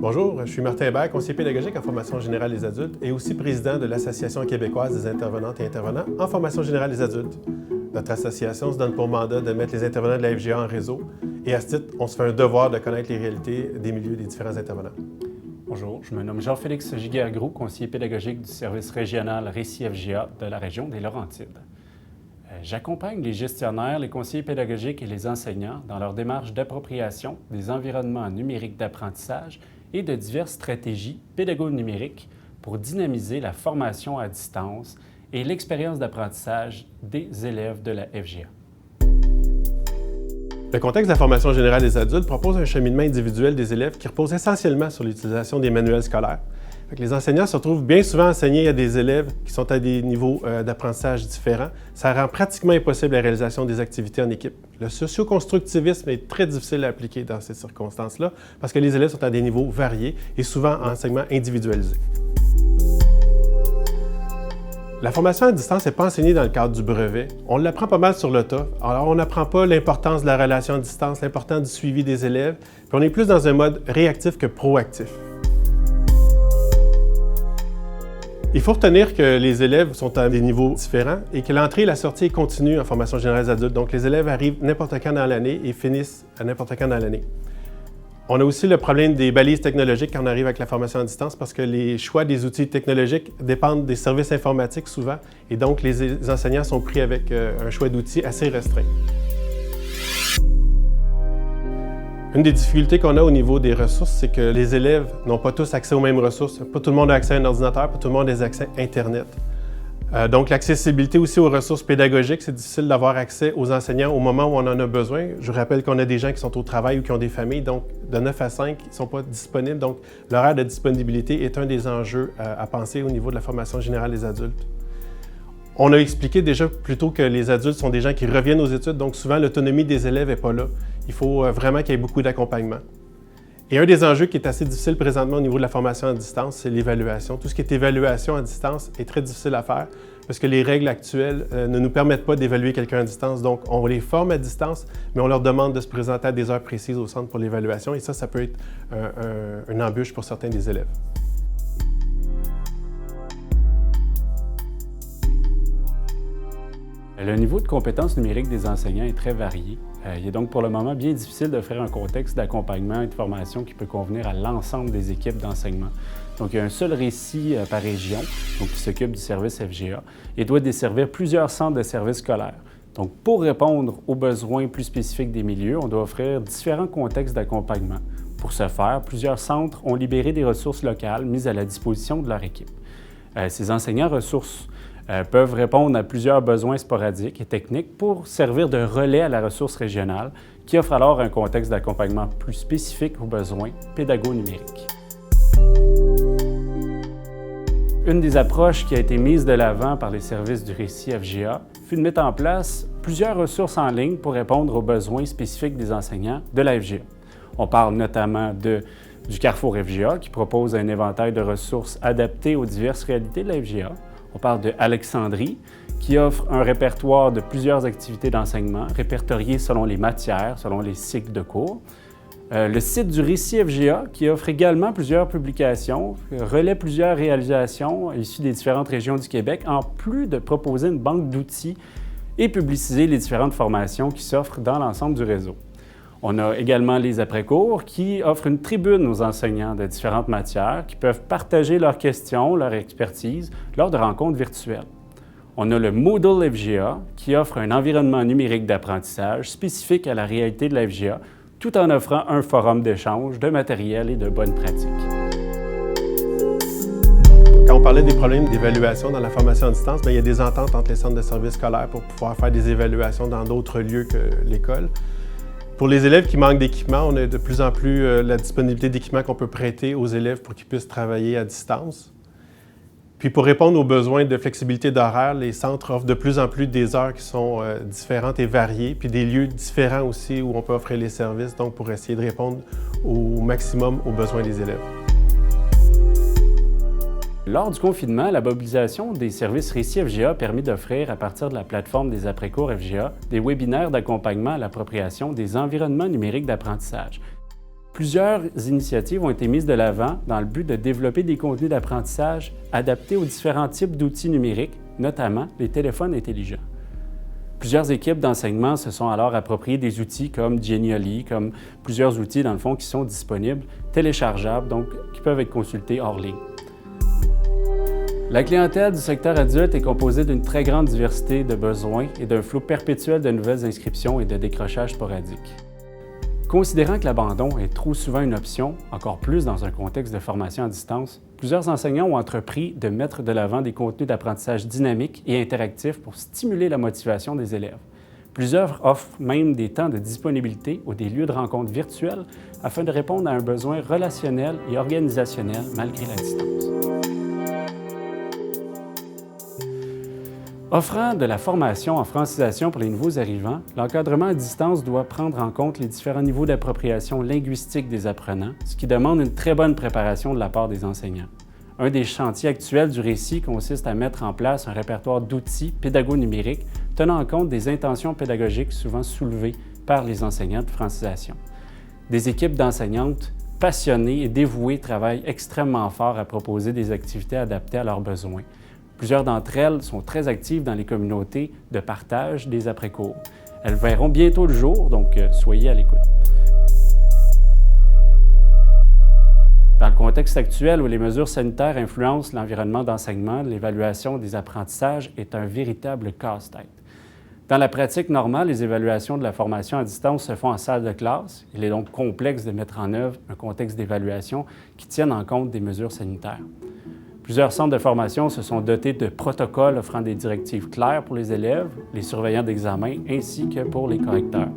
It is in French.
Bonjour, je suis Martin Hébert, conseiller pédagogique en formation générale des adultes et aussi président de l'Association québécoise des intervenantes et intervenants en formation générale des adultes. Notre association se donne pour mandat de mettre les intervenants de la FGA en réseau et à ce titre, on se fait un devoir de connaître les réalités des milieux des différents intervenants. Bonjour, je me nomme Jean-Félix Giguère-Groux, conseiller pédagogique du service régional Récit FGA de la région des Laurentides. J'accompagne les gestionnaires, les conseillers pédagogiques et les enseignants dans leur démarche d'appropriation des environnements numériques d'apprentissage et de diverses stratégies pédago-numériques pour dynamiser la formation à distance et l'expérience d'apprentissage des élèves de la FGA. Le contexte de la formation générale des adultes propose un cheminement individuel des élèves qui repose essentiellement sur l'utilisation des manuels scolaires. Les enseignants se retrouvent bien souvent à enseigner à des élèves qui sont à des niveaux d'apprentissage différents. Ça rend pratiquement impossible la réalisation des activités en équipe. Le socio-constructivisme est très difficile à appliquer dans ces circonstances-là parce que les élèves sont à des niveaux variés et souvent en enseignement individualisé. La formation à distance n'est pas enseignée dans le cadre du brevet. On l'apprend pas mal sur le tas. Alors, on n'apprend pas l'importance de la relation à distance, l'importance du suivi des élèves, puis on est plus dans un mode réactif que proactif. Il faut retenir que les élèves sont à des niveaux différents et que l'entrée et la sortie est continue en formation générale des adultes. Donc, les élèves arrivent n'importe quand dans l'année et finissent à n'importe quand dans l'année. On a aussi le problème des balises technologiques quand on arrive avec la formation à distance parce que les choix des outils technologiques dépendent des services informatiques souvent et donc les enseignants sont pris avec un choix d'outils assez restreint. Une des difficultés qu'on a au niveau des ressources, c'est que les élèves n'ont pas tous accès aux mêmes ressources. Pas tout le monde a accès à un ordinateur, pas tout le monde a des accès Internet. Donc, l'accessibilité aussi aux ressources pédagogiques, c'est difficile d'avoir accès aux enseignants au moment où on en a besoin. Je rappelle qu'on a des gens qui sont au travail ou qui ont des familles, donc de 9 à 5, ils ne sont pas disponibles. Donc, l'horaire de disponibilité est un des enjeux à penser au niveau de la formation générale des adultes. On a expliqué déjà plus tôt que les adultes sont des gens qui reviennent aux études, donc souvent l'autonomie des élèves n'est pas là. Il faut vraiment qu'il y ait beaucoup d'accompagnement. Et un des enjeux qui est assez difficile présentement au niveau de la formation à distance, c'est l'évaluation. Tout ce qui est évaluation à distance est très difficile à faire parce que les règles actuelles ne nous permettent pas d'évaluer quelqu'un à distance. Donc, on les forme à distance, mais on leur demande de se présenter à des heures précises au centre pour l'évaluation et ça peut être une embûche pour certains des élèves. Le niveau de compétences numériques des enseignants est très varié. Il est donc pour le moment bien difficile d'offrir un contexte d'accompagnement et de formation qui peut convenir à l'ensemble des équipes d'enseignement. Donc, il y a un seul récit par région donc, qui s'occupe du service FGA et doit desservir plusieurs centres de services scolaires. Donc, pour répondre aux besoins plus spécifiques des milieux, on doit offrir différents contextes d'accompagnement. Pour ce faire, plusieurs centres ont libéré des ressources locales mises à la disposition de leur équipe. Ces enseignants ressources peuvent répondre à plusieurs besoins sporadiques et techniques pour servir de relais à la ressource régionale qui offre alors un contexte d'accompagnement plus spécifique aux besoins pédago-numériques. Une des approches qui a été mise de l'avant par les services du Récit FGA fut de mettre en place plusieurs ressources en ligne pour répondre aux besoins spécifiques des enseignants de la FGA. On parle notamment du Carrefour FGA qui propose un éventail de ressources adaptées aux diverses réalités de la FGA. On parle de Alexandrie, qui offre un répertoire de plusieurs activités d'enseignement, répertoriées selon les matières, selon les cycles de cours. Le site du Récit FGA, qui offre également plusieurs publications, relaie plusieurs réalisations issues des différentes régions du Québec, en plus de proposer une banque d'outils et publiciser les différentes formations qui s'offrent dans l'ensemble du réseau. On a également les après-cours qui offrent une tribune aux enseignants de différentes matières qui peuvent partager leurs questions, leur expertise lors de rencontres virtuelles. On a le Moodle FGA qui offre un environnement numérique d'apprentissage spécifique à la réalité de la FGA tout en offrant un forum d'échange de matériel et de bonnes pratiques. Quand on parlait des problèmes d'évaluation dans la formation à distance, il y a des ententes entre les centres de services scolaires pour pouvoir faire des évaluations dans d'autres lieux que l'école. Pour les élèves qui manquent d'équipement, on a de plus en plus la disponibilité d'équipement qu'on peut prêter aux élèves pour qu'ils puissent travailler à distance. Puis pour répondre aux besoins de flexibilité d'horaire, les centres offrent de plus en plus des heures qui sont différentes et variées, puis des lieux différents aussi où on peut offrir les services, donc pour essayer de répondre au maximum aux besoins des élèves. Lors du confinement, la mobilisation des services Récit FGA a permis d'offrir, à partir de la plateforme des après-cours FGA, des webinaires d'accompagnement à l'appropriation des environnements numériques d'apprentissage. Plusieurs initiatives ont été mises de l'avant dans le but de développer des contenus d'apprentissage adaptés aux différents types d'outils numériques, notamment les téléphones intelligents. Plusieurs équipes d'enseignement se sont alors appropriées des outils comme Genially, comme plusieurs outils dans le fond qui sont disponibles, téléchargeables, donc qui peuvent être consultés hors ligne. La clientèle du secteur adulte est composée d'une très grande diversité de besoins et d'un flot perpétuel de nouvelles inscriptions et de décrochages sporadiques. Considérant que l'abandon est trop souvent une option, encore plus dans un contexte de formation à distance, plusieurs enseignants ont entrepris de mettre de l'avant des contenus d'apprentissage dynamiques et interactifs pour stimuler la motivation des élèves. Plusieurs offrent même des temps de disponibilité ou des lieux de rencontre virtuels afin de répondre à un besoin relationnel et organisationnel malgré la distance. Offrant de la formation en francisation pour les nouveaux arrivants, l'encadrement à distance doit prendre en compte les différents niveaux d'appropriation linguistique des apprenants, ce qui demande une très bonne préparation de la part des enseignants. Un des chantiers actuels du Récit consiste à mettre en place un répertoire d'outils pédago-numériques tenant compte des intentions pédagogiques souvent soulevées par les enseignants de francisation. Des équipes d'enseignantes passionnées et dévouées travaillent extrêmement fort à proposer des activités adaptées à leurs besoins. Plusieurs d'entre elles sont très actives dans les communautés de partage des après-cours. Elles verront bientôt le jour, donc soyez à l'écoute. Dans le contexte actuel où les mesures sanitaires influencent l'environnement d'enseignement, l'évaluation des apprentissages est un véritable casse-tête. Dans la pratique normale, les évaluations de la formation à distance se font en salle de classe. Il est donc complexe de mettre en œuvre un contexte d'évaluation qui tienne en compte des mesures sanitaires. Plusieurs centres de formation se sont dotés de protocoles offrant des directives claires pour les élèves, les surveillants d'examen ainsi que pour les correcteurs.